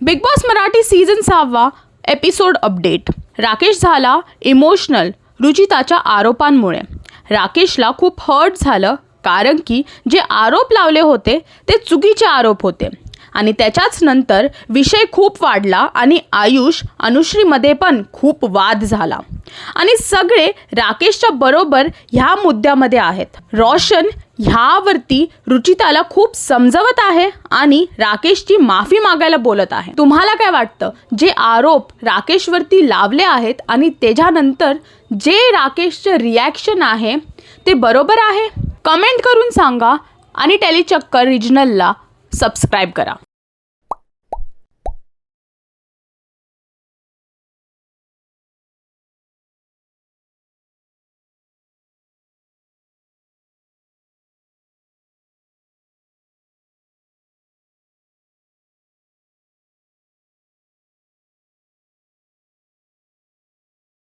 Big boss Marathi season 6 episode update. Rakesh झाला emotional रुचिताच्या आरोपांमुळे. राकेशला खूप हर्ट झालं कारण की जे आरोप लावले होते ते चुकीचे आरोप होते आणि त्याच्याच नंतर विषय खूप वाढला आणि आयुष अनुश्रीमध्ये पण खूप वाद झाला आणि सगळे राकेशच्या बरोबर ह्या मुद्द्यामध्ये आहेत. रोशन ह्यावरती रुचिताला खूप समजवत आहे आणि राकेशची माफी मागायला बोलत आहे. तुम्हाला काय वाटतं, जे आरोप राकेशवरती लावले आहेत आणि त्याच्यानंतर जे राकेशचं रिॲक्शन आहे ते बरोबर आहे? कमेंट करून सांगा आणि टेलीचक्कर रिजनलला सबस्क्राईब करा.